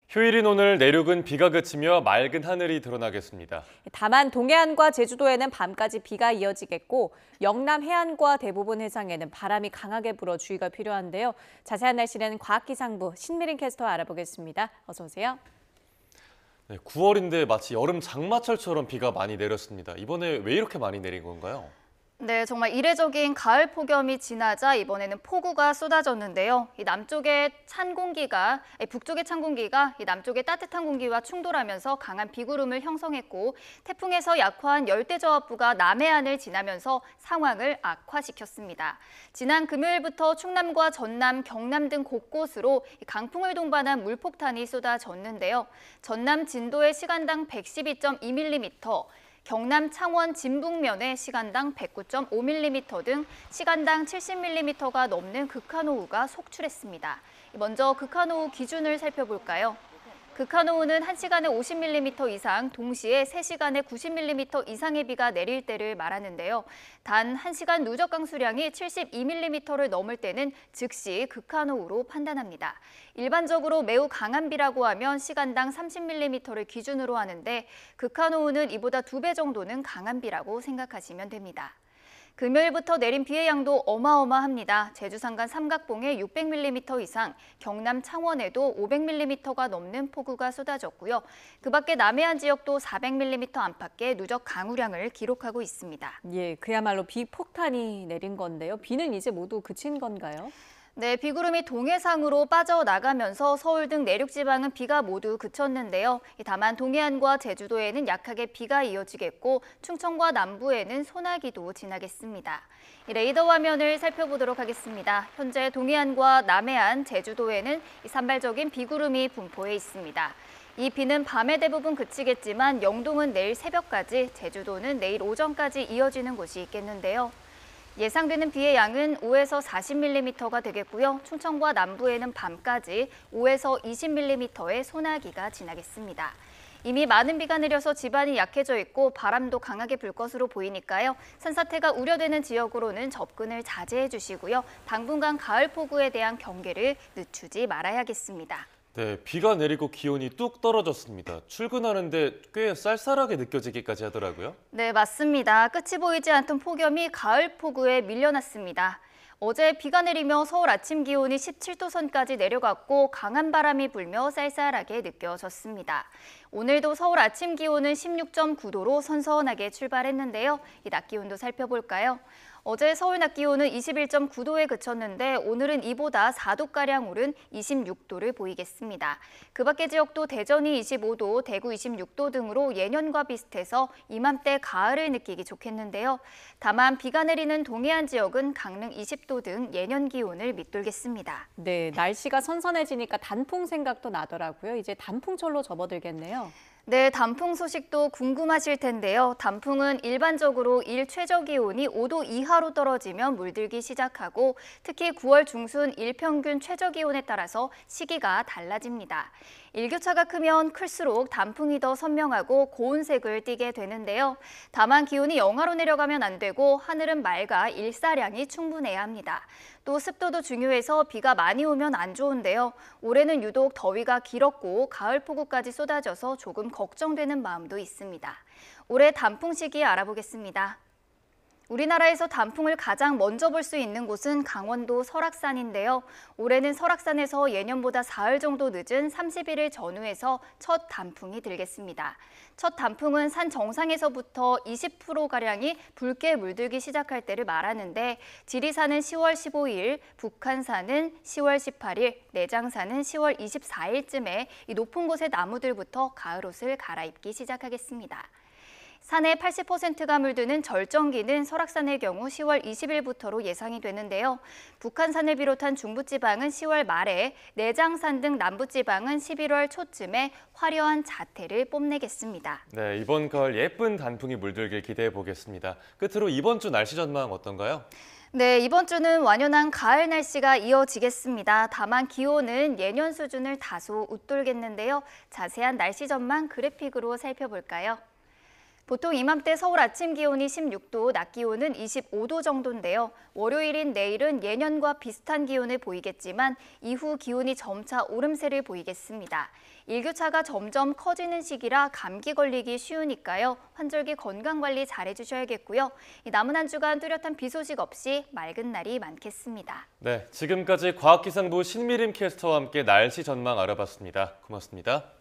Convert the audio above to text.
휴일인 오늘 내륙은 비가 그치며 맑은 하늘이 드러나겠습니다. 다만 동해안과 제주도에는 밤까지 비가 이어지겠고 영남 해안과 대부분 해상에는 바람이 강하게 불어 주의가 필요한데요. 자세한 날씨는 과학기상부 신미린 캐스터와 알아보겠습니다. 어서 오세요. 네, 9월인데 마치 여름 장마철처럼 비가 많이 내렸습니다. 이번에 왜 이렇게 많이 내린 건가요? 네, 정말 이례적인 가을 폭염이 지나자 이번에는 폭우가 쏟아졌는데요. 이 남쪽의 찬 공기가, 북쪽의 찬 공기가 이 남쪽의 따뜻한 공기와 충돌하면서 강한 비구름을 형성했고 태풍에서 약화한 열대저하부가 남해안을 지나면서 상황을 악화시켰습니다. 지난 금요일부터 충남과 전남, 경남 등 곳곳으로 강풍을 동반한 물폭탄이 쏟아졌는데요. 전남 진도의 시간당 112.2mm, 경남 창원 진북면에 시간당 109.5mm 등 시간당 70mm가 넘는 극한호우가 속출했습니다. 먼저 극한호우 기준을 살펴볼까요? 극한호우는 1시간에 50mm 이상, 동시에 3시간에 90mm 이상의 비가 내릴 때를 말하는데요. 단 1시간 누적 강수량이 72mm를 넘을 때는 즉시 극한호우로 판단합니다. 일반적으로 매우 강한 비라고 하면 시간당 30mm를 기준으로 하는데 극한호우는 이보다 2배 정도는 강한 비라고 생각하시면 됩니다. 금요일부터 내린 비의 양도 어마어마합니다. 제주 산간 삼각봉에 600mm 이상, 경남 창원에도 500mm가 넘는 폭우가 쏟아졌고요. 그 밖에 남해안 지역도 400mm 안팎의 누적 강우량을 기록하고 있습니다. 예, 그야말로 비폭탄이 내린 건데요. 비는 이제 모두 그친 건가요? 네, 비구름이 동해상으로 빠져나가면서 서울 등 내륙 지방은 비가 모두 그쳤는데요. 다만 동해안과 제주도에는 약하게 비가 이어지겠고 충청과 남부에는 소나기도 지나겠습니다. 레이더 화면을 살펴보도록 하겠습니다. 현재 동해안과 남해안, 제주도에는 산발적인 비구름이 분포해 있습니다. 이 비는 밤에 대부분 그치겠지만 영동은 내일 새벽까지, 제주도는 내일 오전까지 이어지는 곳이 있겠는데요. 예상되는 비의 양은 5에서 40mm가 되겠고요. 충청과 남부에는 밤까지 5에서 20mm의 소나기가 지나겠습니다. 이미 많은 비가 내려서 지반이 약해져 있고 바람도 강하게 불 것으로 보이니까요. 산사태가 우려되는 지역으로는 접근을 자제해 주시고요. 당분간 가을 폭우에 대한 경계를 늦추지 말아야겠습니다. 네, 비가 내리고 기온이 뚝 떨어졌습니다. 출근하는데 꽤 쌀쌀하게 느껴지기까지 하더라고요. 네, 맞습니다. 끝이 보이지 않던 폭염이 가을 폭우에 밀려났습니다. 어제 비가 내리며 서울 아침 기온이 17도 선까지 내려갔고 강한 바람이 불며 쌀쌀하게 느껴졌습니다. 오늘도 서울 아침 기온은 16.9도로 선선하게 출발했는데요. 이 낮 기온도 살펴볼까요? 어제 서울 낮 기온은 21.9도에 그쳤는데 오늘은 이보다 4도가량 오른 26도를 보이겠습니다. 그 밖의 지역도 대전이 25도, 대구 26도 등으로 예년과 비슷해서 이맘때 가을을 느끼기 좋겠는데요. 다만 비가 내리는 동해안 지역은 강릉 20도 등 예년 기온을 밑돌겠습니다. 네, 날씨가 선선해지니까 단풍 생각도 나더라고요. 이제 단풍철로 접어들겠네요. 네, 단풍 소식도 궁금하실 텐데요. 단풍은 일반적으로 일 최저 기온이 5도 이하로 떨어지면 물들기 시작하고 특히 9월 중순 일평균 최저 기온에 따라서 시기가 달라집니다. 일교차가 크면 클수록 단풍이 더 선명하고 고운 색을 띠게 되는데요. 다만 기온이 영하로 내려가면 안 되고 하늘은 맑아 일사량이 충분해야 합니다. 또 습도도 중요해서 비가 많이 오면 안 좋은데요. 올해는 유독 더위가 길었고 가을 폭우까지 쏟아져서 조금 걱정되는 마음도 있습니다. 올해 단풍 시기 알아보겠습니다. 우리나라에서 단풍을 가장 먼저 볼 수 있는 곳은 강원도 설악산인데요. 올해는 설악산에서 예년보다 사흘 정도 늦은 31일 전후에서 첫 단풍이 들겠습니다. 첫 단풍은 산 정상에서부터 20%가량이 붉게 물들기 시작할 때를 말하는데 지리산은 10월 15일, 북한산은 10월 18일, 내장산은 10월 24일쯤에 이 높은 곳의 나무들부터 가을옷을 갈아입기 시작하겠습니다. 산의 80%가 물드는 절정기는 설악산의 경우 10월 20일부터로 예상이 되는데요. 북한산을 비롯한 중부지방은 10월 말에, 내장산 등 남부지방은 11월 초쯤에 화려한 자태를 뽐내겠습니다. 네, 이번 가을 예쁜 단풍이 물들길 기대해 보겠습니다. 끝으로 이번 주 날씨 전망 어떤가요? 네, 이번 주는 완연한 가을 날씨가 이어지겠습니다. 다만 기온은 예년 수준을 다소 웃돌겠는데요. 자세한 날씨 전망 그래픽으로 살펴볼까요? 보통 이맘때 서울 아침 기온이 16도, 낮 기온은 25도 정도인데요. 월요일인 내일은 예년과 비슷한 기온을 보이겠지만 이후 기온이 점차 오름세를 보이겠습니다. 일교차가 점점 커지는 시기라 감기 걸리기 쉬우니까요. 환절기 건강관리 잘해주셔야겠고요. 남은 한 주간 뚜렷한 비 소식 없이 맑은 날이 많겠습니다. 네, 지금까지 과학기상부 신미림 캐스터와 함께 날씨 전망 알아봤습니다. 고맙습니다.